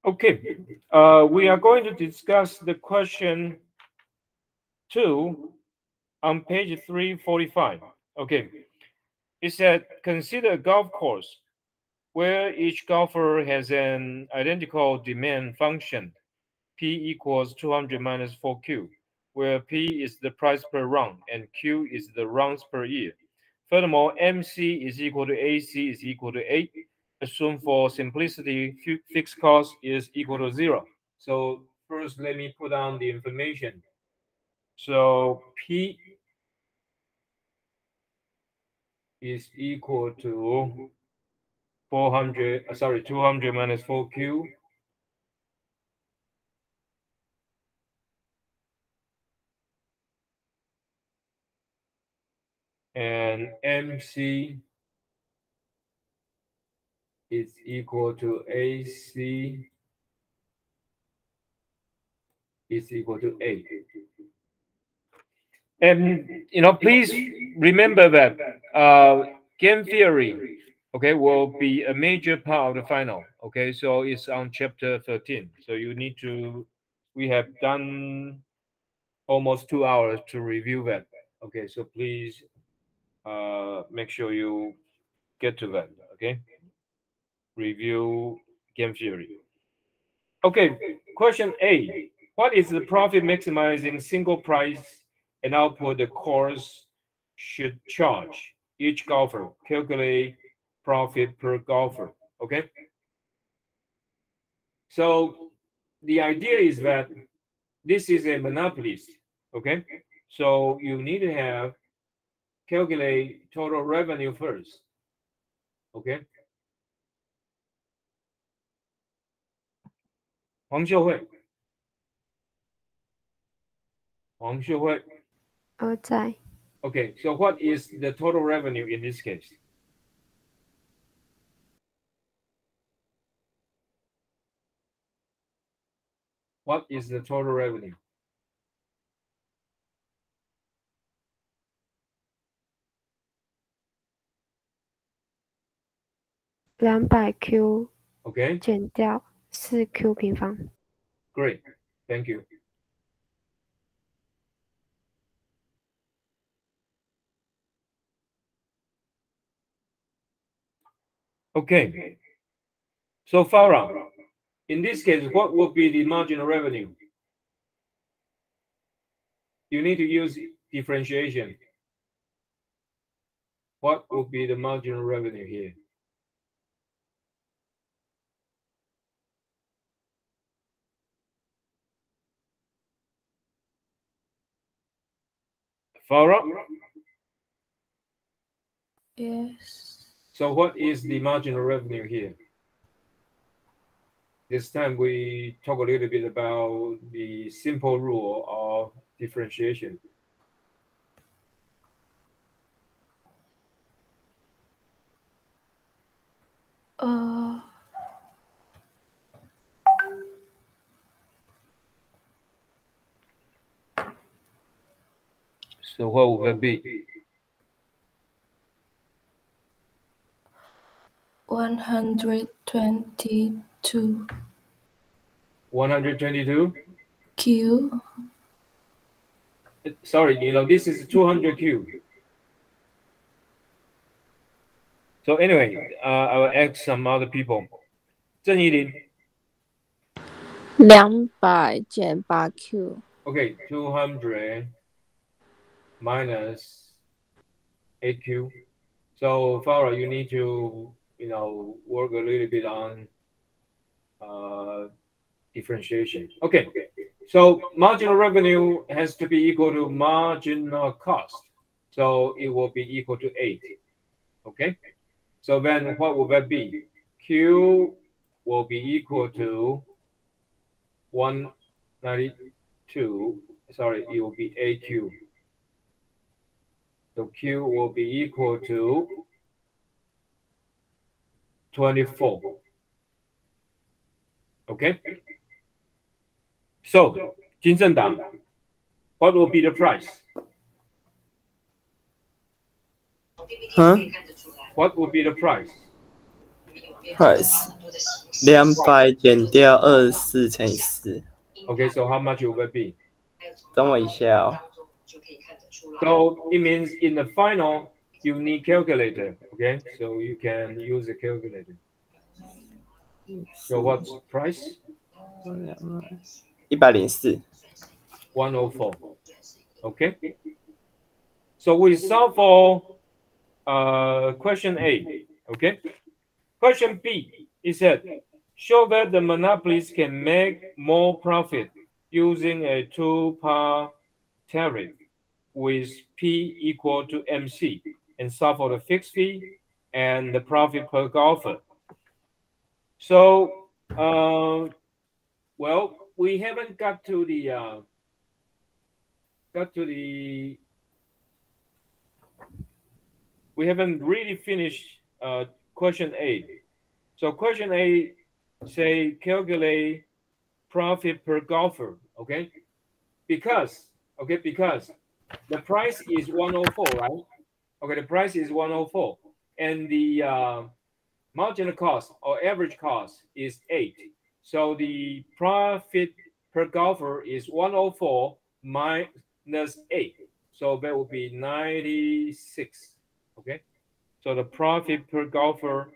Okay, we are going to discuss the question 2 on page 345. Okay, it said, consider a golf course where each golfer has an identical demand function, P equals 200 minus 4Q, where P is the price per round and Q is the rounds per year. Furthermore, MC is equal to AC is equal to 8. Assume for simplicity, fixed cost is equal to 0. So first, let me put down the information. So P is equal to 200 minus 4Q. And MC is equal to AC is equal to 8. And please remember that game theory, okay, will be a major part of the final. Okay, so it's on chapter 13. So we have done almost 2 hours to review that. Okay, so please make sure you get to that. Okay, review game theory. Okay, question A. What is the profit maximizing single price and output the course should charge each golfer? Calculate profit per golfer. Okay. So the idea is that this is a monopolist. Okay. So you need to calculate total revenue first. Okay. 黄秀慧 outside. Okay, so what is the total revenue in this case? What is the total revenue? $200Q Okay. 减掉4Q 平方。 Great, thank you. Okay, so Farah, in this case, what would be the marginal revenue? You need to use differentiation. What would be the marginal revenue here? Farah? Yes. So what is the marginal revenue here? This time we talk a little bit about the simple rule of differentiation. So what would that be? 122. 122? Q. Sorry, this is 200Q. So anyway, I will ask some other people. 郑怡琳 200减8Q. Okay, 200 minus 8Q. So Farah, you need to work a little bit on differentiation. Okay, so marginal revenue has to be equal to marginal cost. So it will be equal to 8. Okay, so then what will that be? Q will be equal to 192. Sorry, it will be AQ. So Q will be equal to 24. Okay. So, Jin Zhendang, what will be the price? Huh? What would be the price? Price. 200减掉24乘以4。Okay, so how much will it be? 等我一下哦。So it means in the final you need calculator. Okay, so you can use a calculator. So what's price? 104。 104. Okay. So we solve for question A. Okay. Question B is that show that the monopolies can make more profit using a two-part tariff with P equal to MC and solve for the fixed fee and the profit per golfer. So, well, we haven't got to the we haven't really finished question A. So question A say calculate profit per golfer. Okay, because the price is 104, right? Okay, the price is 104, and the marginal cost or average cost is 8. So the profit per golfer is 104 minus 8. So that would be 96. Okay. So the profit per golfer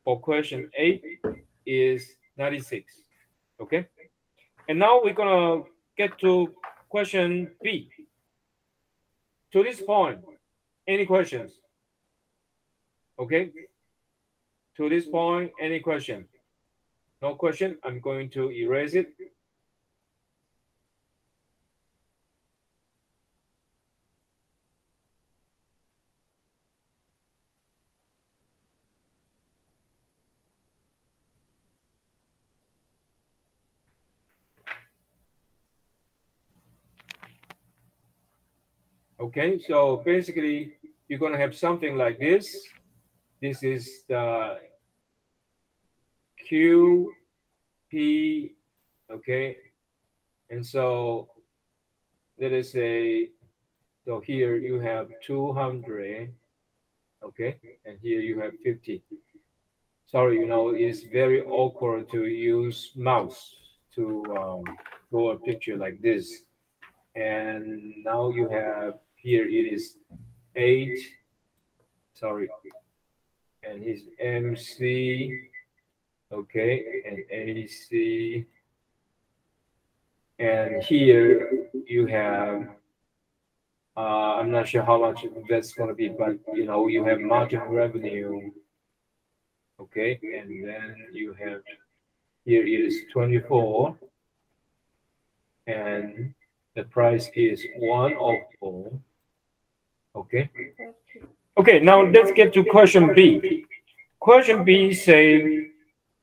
for question A is 96. Okay. And now we're gonna get to question B. To this point, any questions? Okay. To this point, any question? No question. I'm going to erase it. Okay, so basically you're going to have something like this. This is the QP, okay, and so let us say, so here you have 200, okay, and here you have 50. Sorry, you know, it's very awkward to use mouse to draw a picture like this. And now you have here it is 8, sorry, and his MC, okay, and AC, and here you have I'm not sure how much that's going to be, but you know, you have marginal revenue, okay, and then you have here it is 24, and the price is 104. Okay. Okay, now let's get to question B. Question B say,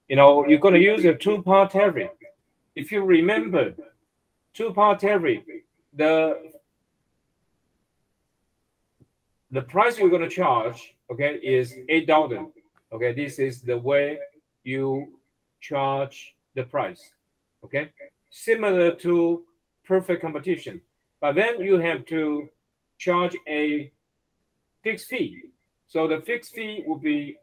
you know, you're going to use a two-part tariff. If you remember, two-part tariff, the price you're going to charge, okay, is $8. Okay, this is the way you charge the price. Okay, similar to perfect competition, but then you have to charge a fixed fee. So the fixed fee will be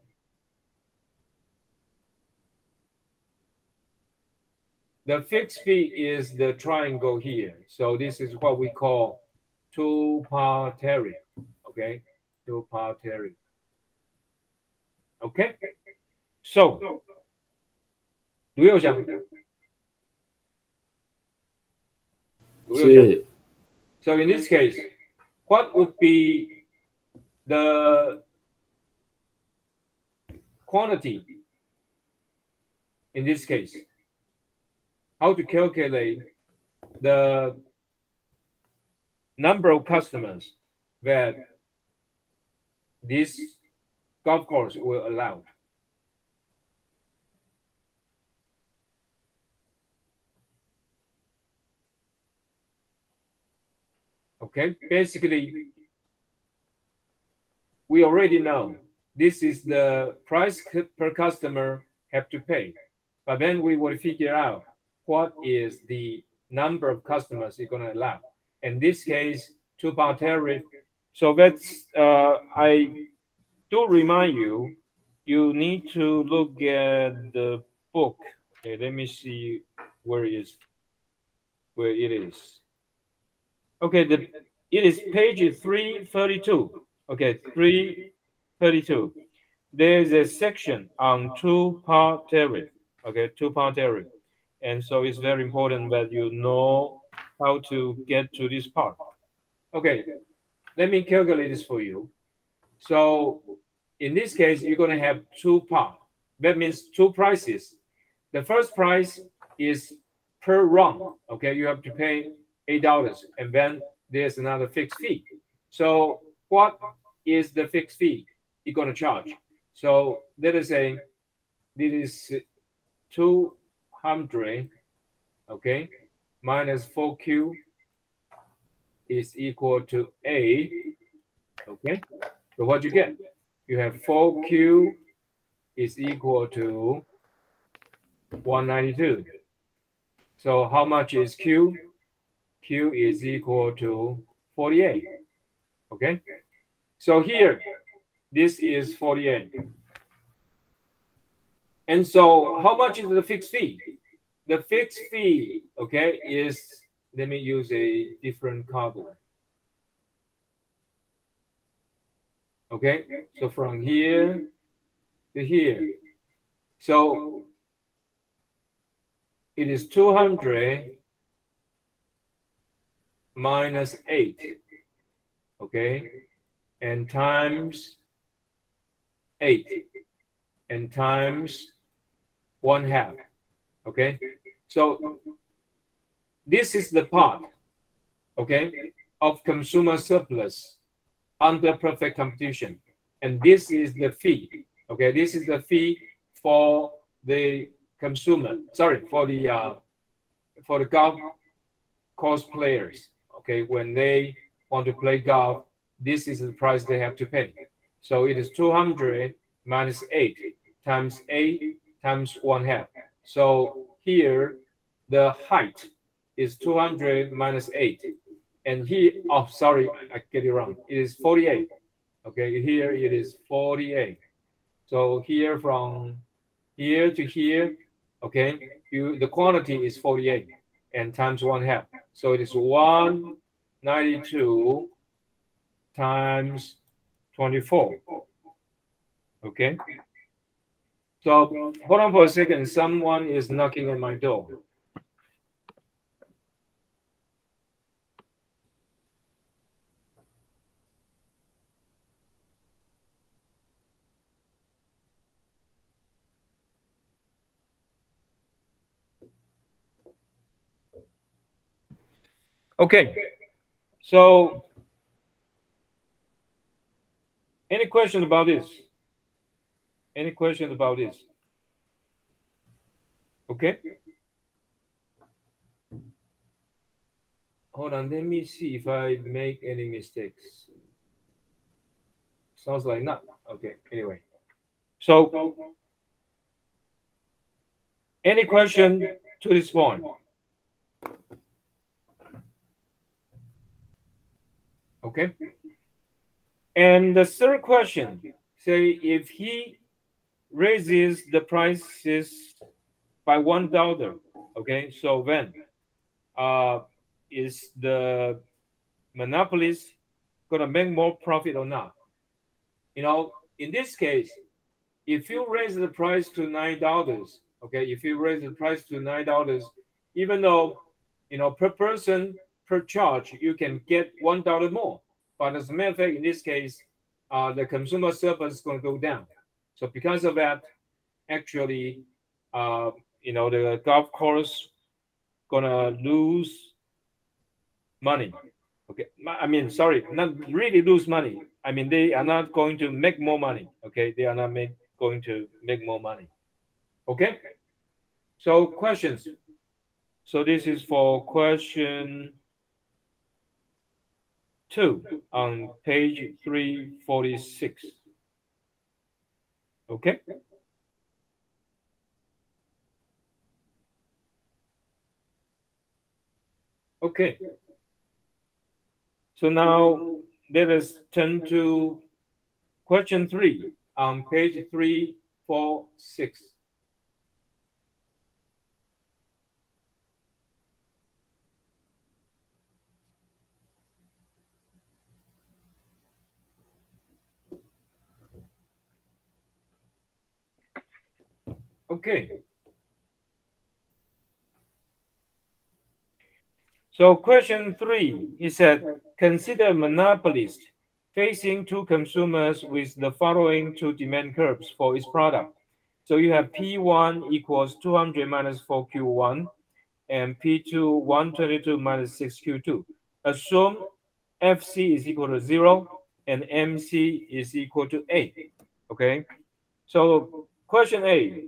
is the triangle here. So this is what we call two-part tariff. Okay, two-part tariff. Okay, so 卢佑祥，是 So in this case, what would be the quantity in this case? How to calculate the number of customers that this golf course will allow? Okay, basically, we already know this is the price per customer have to pay, but then we will figure out what is the number of customers you're going to allow. In this case, two-part tariff. So that's I do remind you, you need to look at the book. Okay, let me see where it is. Okay, it is page 332. Okay, 332. There's a section on two-part tariff. Okay, two-part tariff. And so it's very important that you know how to get to this part. Okay, let me calculate this for you. So in this case, you're going to have two parts. That means two prices. The first price is per run. Okay, you have to pay $8, and then there's another fixed fee. So what is the fixed fee you're going to charge? So let us say this is 200, okay, minus 4Q is equal to A, okay? So what you get? You have 4Q is equal to 192. So how much is Q? Q is equal to 48, okay? So here, this is 48. And so how much is the fixed fee? The fixed fee, okay, is, let me use a different color. Okay, so from here to here. So it is 200 minus 8, okay, and times 8, and times 1/2, okay? So this is the part, okay, of consumer surplus under perfect competition. And this is the fee, okay? This is the fee for the consumer, sorry, for the golf course players, okay? When they want to play golf, this is the price they have to pay. So it is 200 minus 8 times 8 times 1/2. So here, the height is 200 minus 8. And here, oh, sorry, I get it wrong. It is 48. Okay, here it is 48. So here from here to here, okay, the quantity is 48 and times 1/2. So it is 192 times 24. Okay. So hold on for a second. Someone is knocking on my door. Okay. So any questions about this? Any questions about this? Okay. Hold on, let me see if I make any mistakes. Sounds like not. Okay, anyway. So, any question to this point? Okay. And the third question, say if he raises the prices by $1, okay, so then is the monopolist gonna make more profit or not? You know, in this case, if you raise the price to $9, okay, if you raise the price to $9, even though, you know, per person per charge, you can get $1 more. But as a matter of fact, in this case, the consumer surplus is going to go down. So because of that, actually, you know, the golf course gonna lose money. Okay, I mean, sorry, not really lose money. I mean, they are not going to make more money. Okay, they are not going to make more money. Okay, so questions. So this is for question 2 on page 346. Okay. Okay. So now let us turn to question 3 on page 346. Okay. So question 3 is that consider a monopolist facing two consumers with the following two demand curves for its product. So you have P1 equals 200 minus 4Q1 and P2 122 minus 6Q2. Assume FC is equal to 0 and MC is equal to 8. Okay. So question A,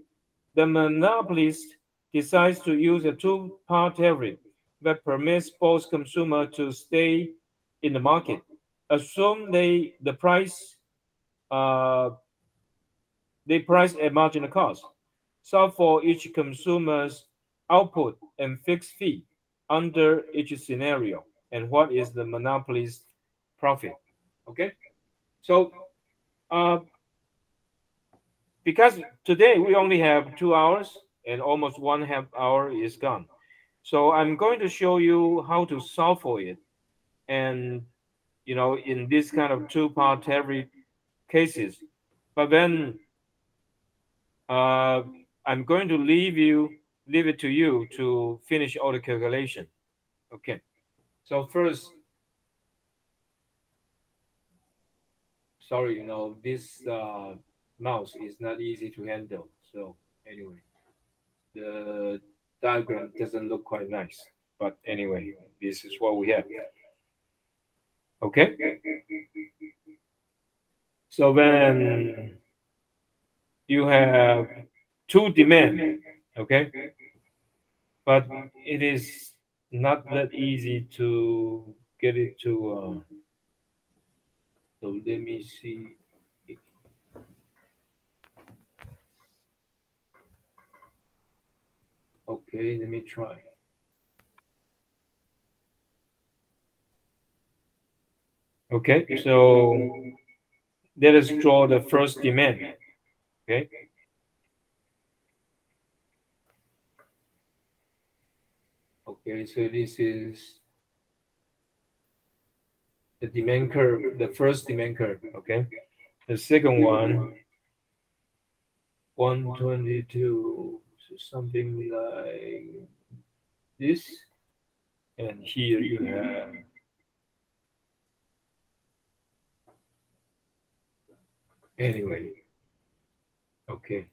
the monopolist decides to use a two-part tariff that permits both consumers to stay in the market. Assume they price at marginal cost. Solve for each consumer's output and fixed fee under each scenario. And what is the monopolist's profit? Okay, so because today we only have 2 hours and almost 1/2 hour is gone. So I'm going to show you how to solve for it. And, you know, in this kind of two-part tariff cases. But then I'm going to leave it to you to finish all the calculation. Okay. So first, sorry, you know, this mouse is not easy to handle. So anyway, the diagram doesn't look quite nice. But anyway, this is what we have. Okay. So then you have two demand, okay? But it is not that easy to get it to, so let me see. Okay, let me try. Okay, so let us draw the first demand. Okay. Okay, so this is the demand curve, the first demand curve. Okay. The second one, 122, so something like this. And here you have anyway. Okay.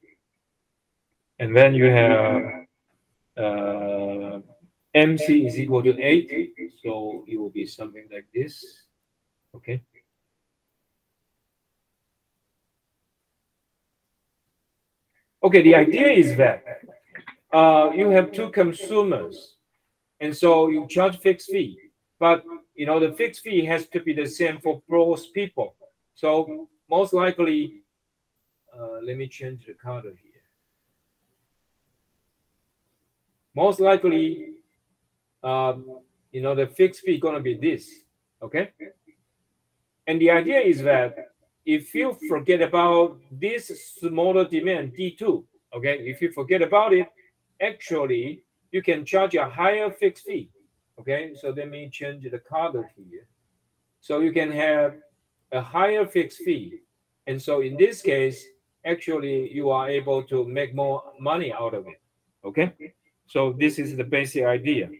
And then you have MC is equal to 8, so it will be something like this. Okay. Okay, the idea is that you have two consumers, and so you charge fixed fee, but you know the fixed fee has to be the same for both people. So most likely, let me change the color here. Most likely, you know, the fixed fee gonna be this, okay? And the idea is that if you forget about this smaller demand, D2, okay? If you forget about it, actually, you can charge a higher fixed fee, okay? So let me change the color here. So you can have a higher fixed fee. And so in this case, actually, you are able to make more money out of it, okay? So this is the basic idea.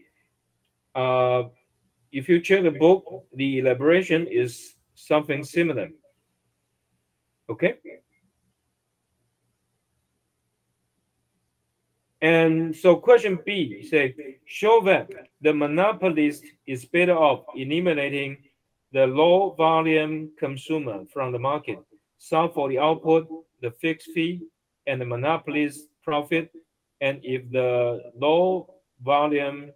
If you check the book, the elaboration is something similar. Okay. And so question B say, show that the monopolist is better off eliminating the low volume consumer from the market. Solve for the output, the fixed fee, and the monopolist profit. And if the low volume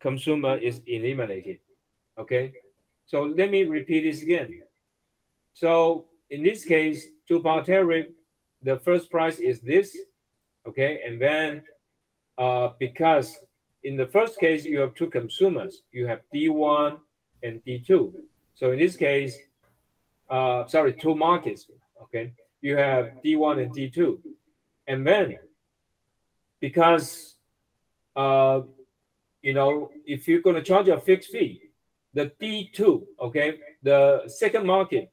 consumer is eliminated. Okay. So let me repeat this again. So in this case, two-part tariff, the first price is this, okay? And then because in the first case, you have two consumers. You have D1 and D2. So in this case, sorry, two markets, okay? You have D1 and D2. And then because, you know, if you're going to charge a fixed fee, the D2, okay, the second market,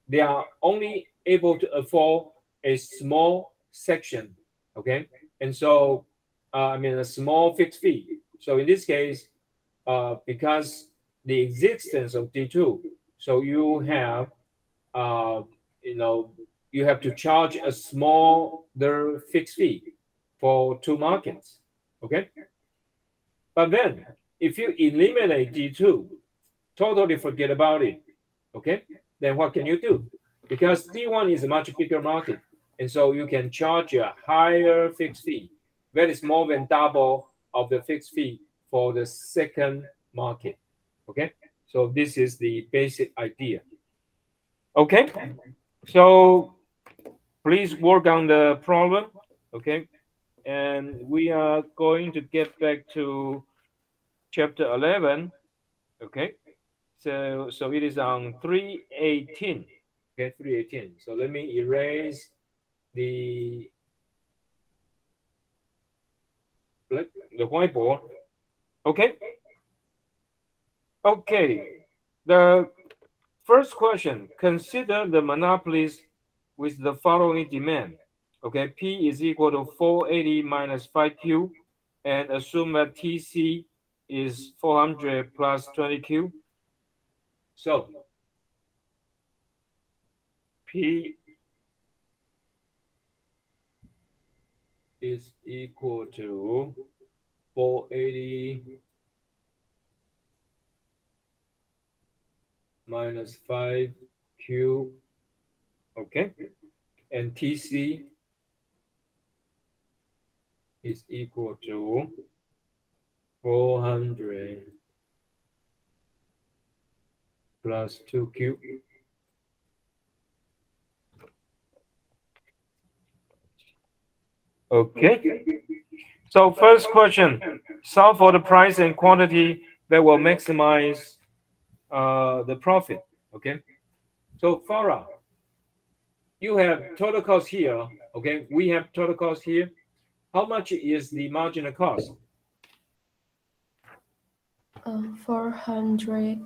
they are only able to afford a small section, okay? And so, I mean, a small fixed fee. So in this case, because the existence of D2, so you have, you have to charge a smaller fixed fee for 2 markets, okay? But then, if you eliminate D2, totally forget about it, okay? Then what can you do? Because D1 is a much bigger market, and so you can charge a higher fixed fee. That is more than double of the fixed fee for the second market, okay? So this is the basic idea. Okay, so please work on the problem, okay? And we are going to get back to chapter 11, okay? So it is on 318, okay, 318. So let me erase the whiteboard, okay? Okay, the first question, consider the monopolies with the following demand. Okay, P is equal to 480 minus 5Q, and assume that TC is 400 plus 20Q. So P is equal to 480 minus 5Q, okay, and TC is equal to 400 plus 2Q. Okay. So first question, solve for the price and quantity that will maximize the profit. Okay. So Farah, you have total cost here. Okay. We have total cost here. How much is the marginal cost? 400.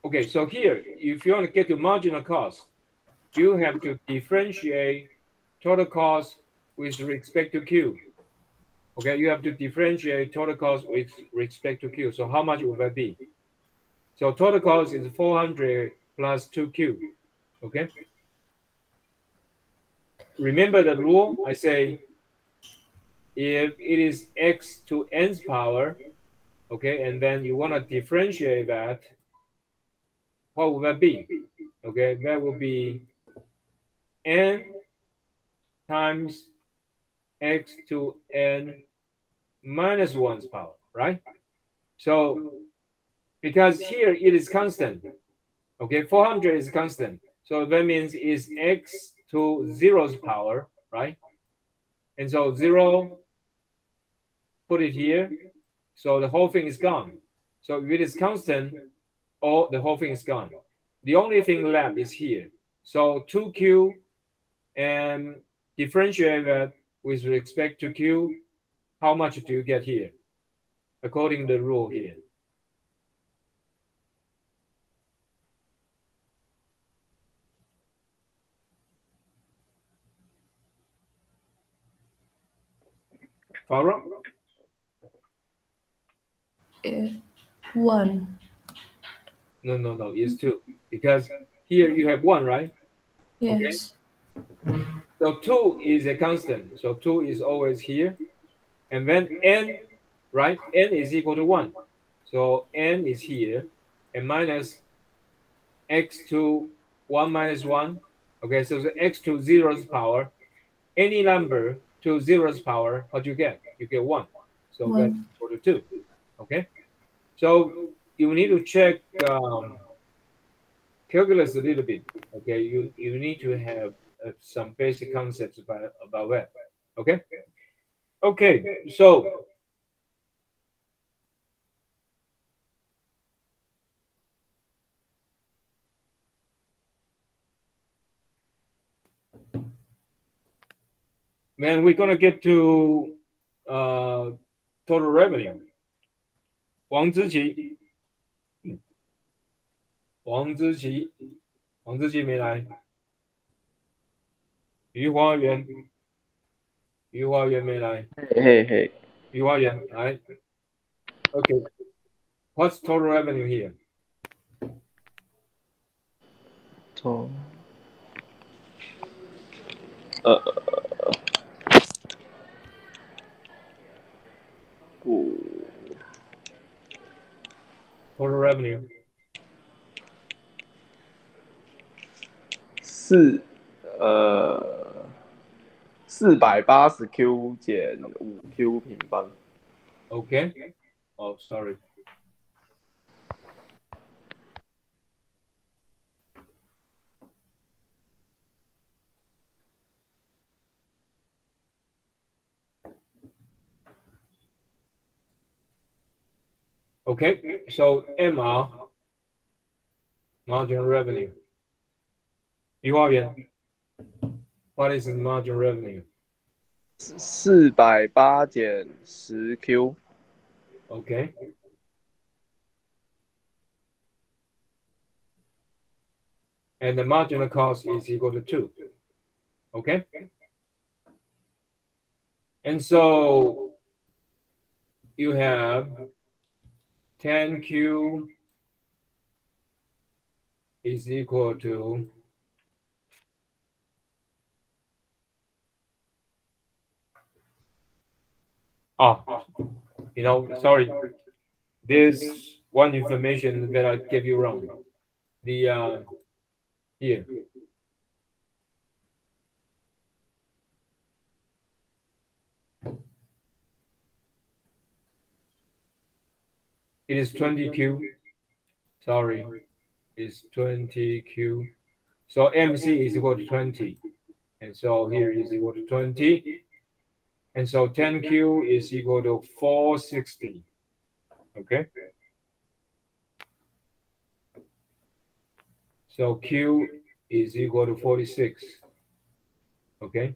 Okay. So here, if you want to get to marginal cost, you have to differentiate total cost with respect to Q. Okay, you have to differentiate total cost with respect to Q. So how much will that be? So total cost is 400 plus 2Q. Okay. Remember the rule? I say if it is x to n's power, okay, and then you want to differentiate that, what will that be? Okay, that will be n times x to n minus 1's power, right? So because here it is constant, okay, 400 is constant, so that means it's x to 0's power, right? And so 0, put it here, so the whole thing is gone. So if it is constant, the whole thing is gone. The only thing left is here. So 2Q, and differentiate that with respect to Q, how much do you get here? According to the rule here. Farah? 1. No, it's 2. Because here you have 1, right? Yes. Okay. So 2 is a constant. So 2 is always here. And then n, right? N is equal to 1. So n is here. And minus x to 1 minus 1. Okay, so the x to 0's power. Any number to 0's power, what do you get? You get 1. So 1. that's equal to 2. Okay? So you need to check calculus a little bit. Okay, you need to have some basic concepts about that. Okay. Okay. So then we're gonna get to total revenue. 王之奇没来。余花园，余花园没来。嘿嘿，余花园来。Okay. What's total revenue here? 错，五 Total revenue. 480Q 减5Q 平方。 Okay. Oh, sorry. Okay. So MR, marginal revenue. 余花园 What is the marginal revenue? 480减10Q， Okay. And the marginal cost is equal to 2. Okay. And so you have 10Q is equal to sorry. There's one information that I gave you wrong. The here. It is 20Q. Sorry, it's 20Q. So MC is equal to 20. And so here is equal to 20. And so 10Q is equal to 460. Okay. So Q is equal to 46. Okay.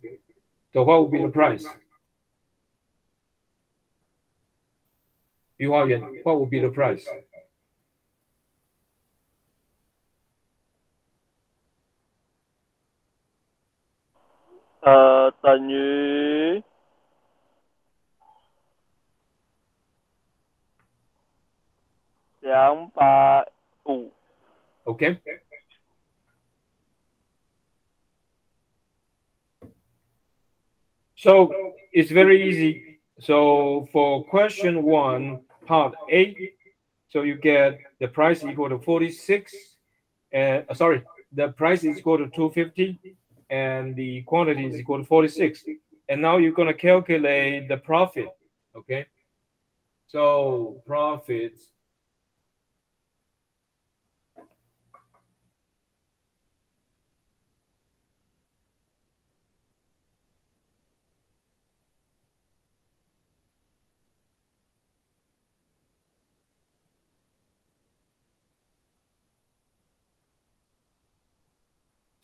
So what would be the price? What would be the price? .等于250。 Okay. So it's very easy. So for question 1, part A, so you get the price equal to 46. Sorry, the price is equal to 250 and the quantity is equal to 46. And now you're going to calculate the profit. Okay. So profits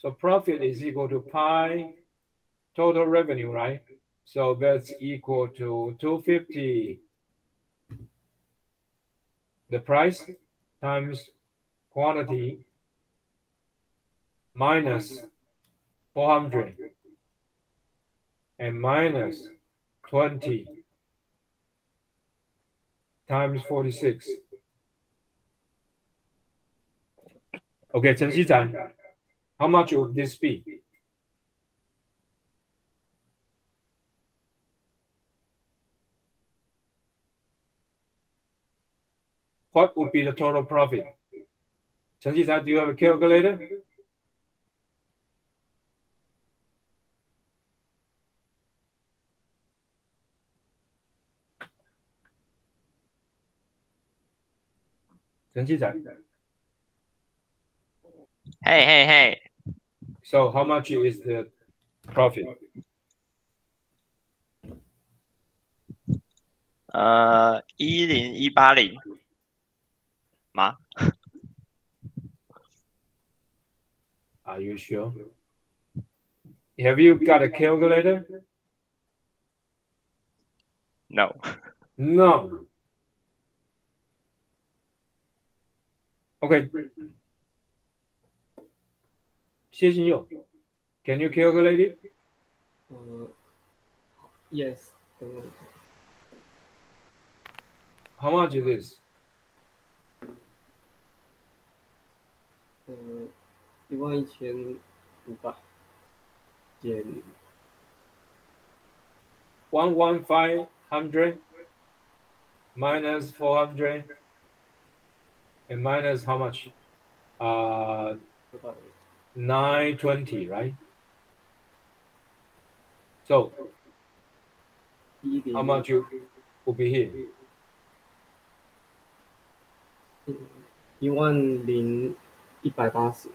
So profit is equal to pi total revenue, right? So that's equal to 250. The price times quantity minus 400 and minus 20 times 46. Okay, Chen Xizan, how much would this be? What would be the total profit? Chen Xizan, do you have a calculator? Chen Xizan. Hey. So how much is the profit? 10180吗？ Are you sure? Have you got a calculator? No. No. Okay. 谢金佑, can you calculate it? Yes. How much is this? 11500减 11500 minus 400 and minus how much? 920, right? So how much will be here? 10180.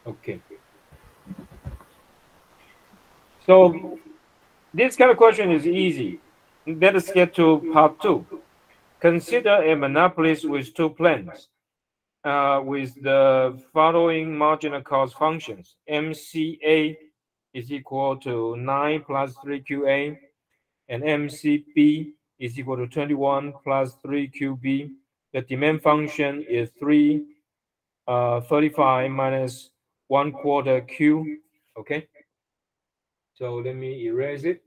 Okay. So this kind of question is easy. Let us get to part 2. Consider a monopolist with 2 plans with the following marginal cost functions. MCA is equal to 9 plus 3QA, and MCB is equal to 21 plus 3QB. The demand function is 35 minus 1/4 Q. Okay. So let me erase it.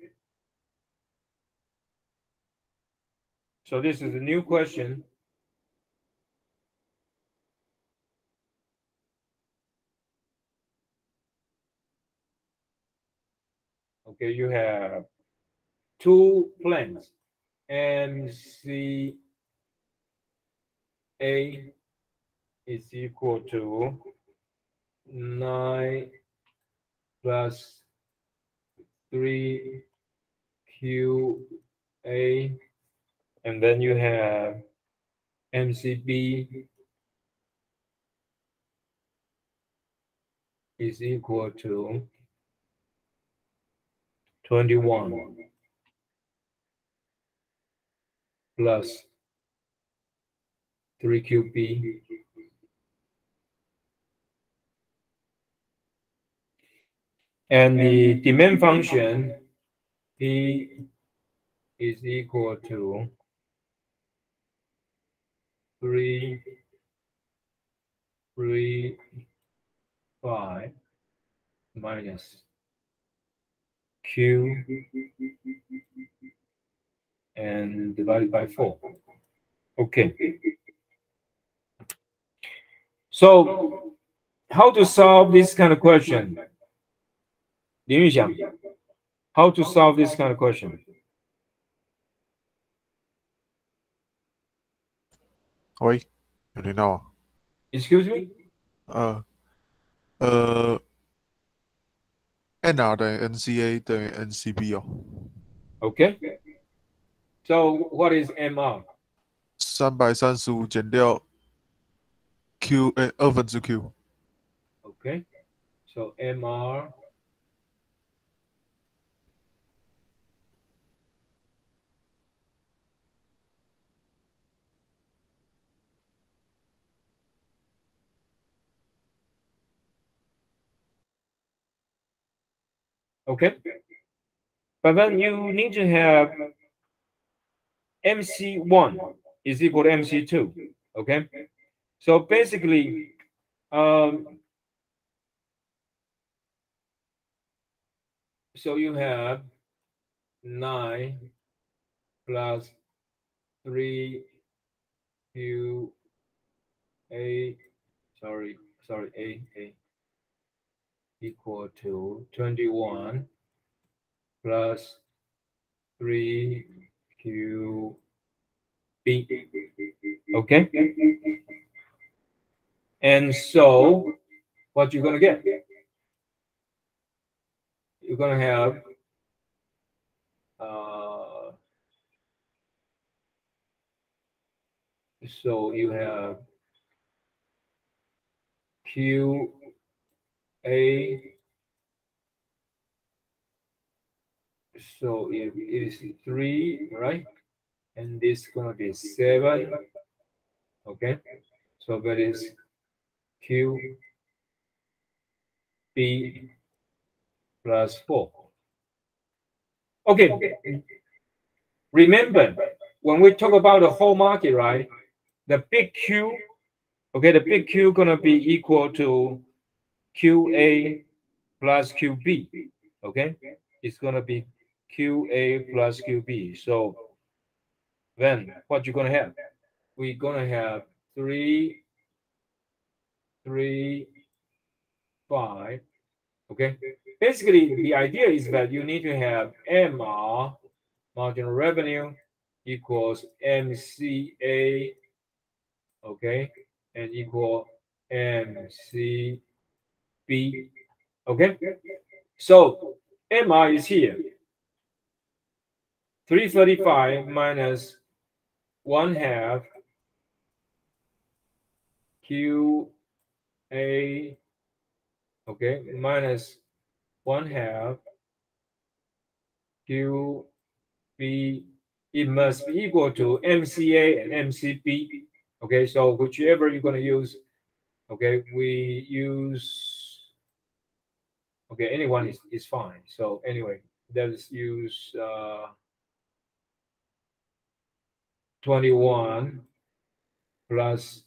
So this is a new question. Okay, you have 2 plans. MCA is equal to 9 plus 3QA, and then you have MCB is equal to 21 plus 3QB. And the demand function P is equal to 335 minus Q and divided by 4. Okay. So how to solve this kind of question? 林玉祥, how to solve this kind of question? 喂，有听到吗？ Excuse me? NR 等于 NCA 等于 NCB 哦。Okay. So what is MR? 335减掉 Q 2分之 Q。 Okay. So MR okay. But then you need to have MC1 is equal to MC2. Okay. So basically, so you have 9 plus 3 Q A, sorry, A equal to 21 plus 3 Q B. Okay. And so what you're gonna get? You're gonna have so you have Q A, so it is 3, right? And this is gonna be 7. Okay, so that is Q B plus 4. Okay, remember when we talk about the whole market, right? The big Q, okay, the big Q gonna be equal to QA plus QB. Okay, is going to be QA plus QB. So then what you're going to have? We're going to have 3, 3, 5. Okay. Basically, the idea is that you need to have MR, marginal revenue, equals MCA, okay, and equal MCB. Okay. So MR is here. 335 minus 1/2 QA, okay, minus 1/2 QB. It must be equal to MCA and MCB. Okay, so whichever you're going to use, okay, we use, okay, anyone is fine. So anyway, let's use 21 plus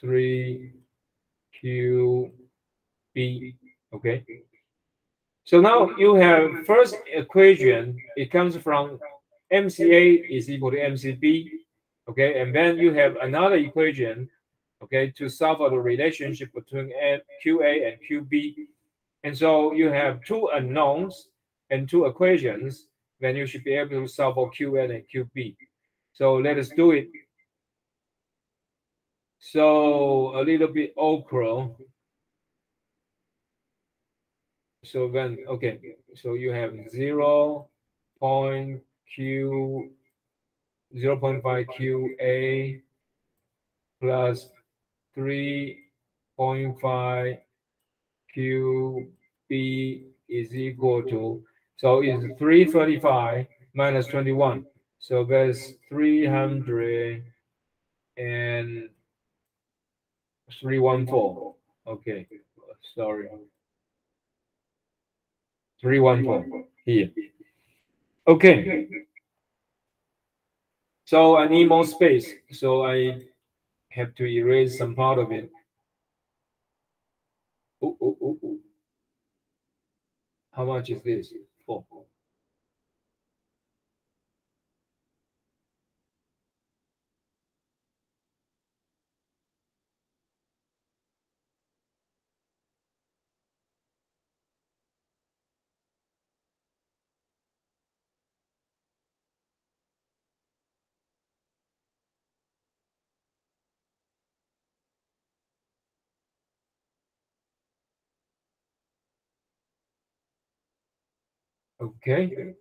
3 QB. Okay. So now you have first equation, it comes from MCA is equal to MCB. Okay, and then you have another equation, okay, to solve for the relationship between QA and QB. And so you have 2 unknowns and 2 equations, then you should be able to solve for QA and QB. So let us do it. So a little bit awkward. So then, okay, so you have 0.5 QA plus 3.5 QB is equal to, so it's 335 minus 21. So that's 314. Okay, sorry. 314 here. Okay. So I need more space. So I have to erase some part of it. Ooh. How much is this? 4. Okay.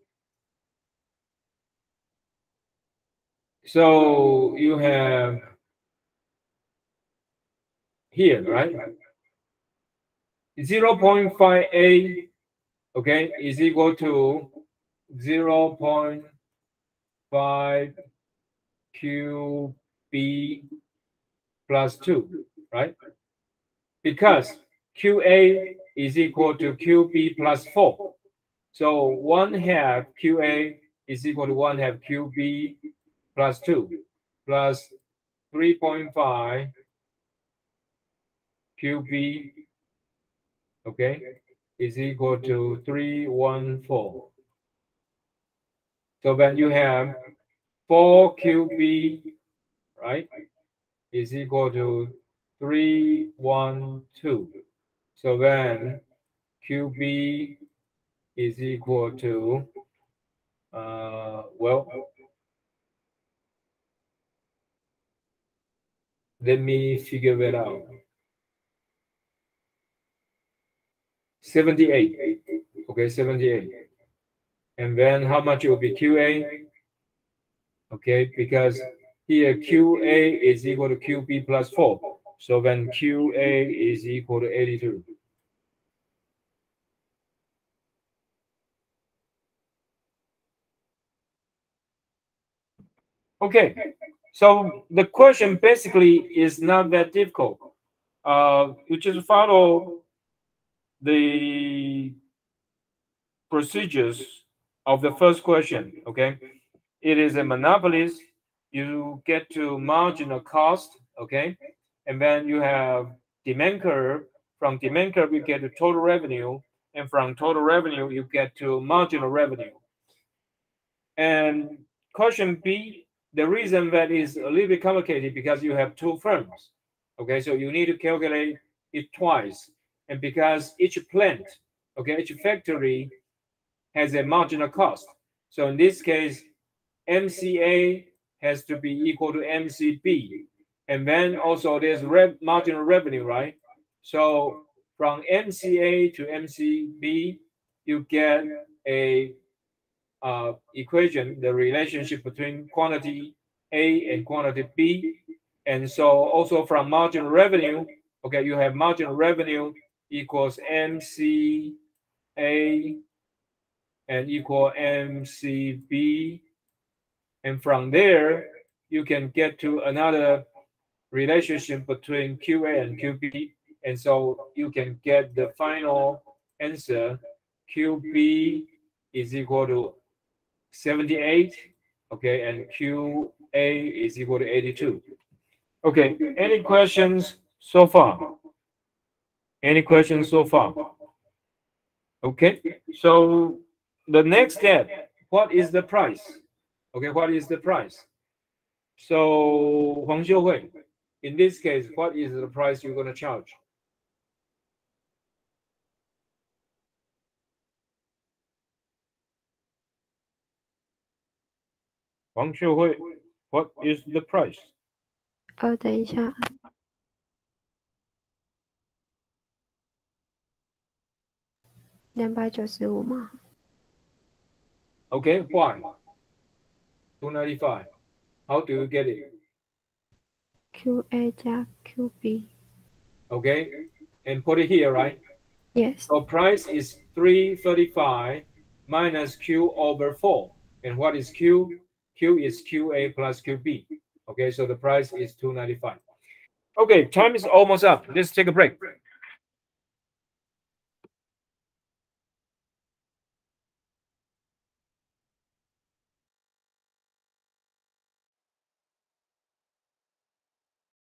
So you have here, right? 0.58, okay, is equal to 0.5 QB plus 2, right? Because QA is equal to QB plus 4. So 1/2 QA is equal to 1/2 QB plus 2 plus 3.5 QB, okay, is equal to 314. So then you have 4 QB, right, is equal to 312. So then QB is equal to, well, let me figure that out. 78. Okay, 78. And then how much will be QA? Okay, because here QA is equal to QB plus 4. So then QA is equal to 82. Okay, so the question basically is not that difficult. You just follow the procedures of the first question, okay? It is a monopolist. You get to marginal cost, okay? And then you have demand curve. From demand curve, you get to total revenue. and from total revenue, you get to marginal revenue. And question B, the reason that is a little bit complicated because you have two firms. Okay, so you need to calculate it twice. And because each plant, okay, each factory has a marginal cost. So in this case, MCA has to be equal to MCB. And then also there's marginal revenue, right? So from MCA to MCB, you get a equation, the relationship between quantity A and quantity B. And so also from marginal revenue, okay, you have marginal revenue equals MCA and equal MCB. And from there, you can get to another relationship between QA and QB. And so you can get the final answer, QB is equal to 78, okay, and QA is equal to 82. Okay, any questions so far? Any questions so far? Okay, so the next step, what is the price? Okay, what is the price? So, Huang Xiuhui, in this case, what is the price you're going to charge? Huang Xiuhui, what is the price? 等一下， 295吗？ Okay, why? 295. How do you get it? QA 加 QB。 Okay, and put it here, right? Yes. So price is 335 minus Q over 4. And what is Q? Q is QA plus QB. Okay, so the price is 295. Okay, time is almost up. Let's take a break.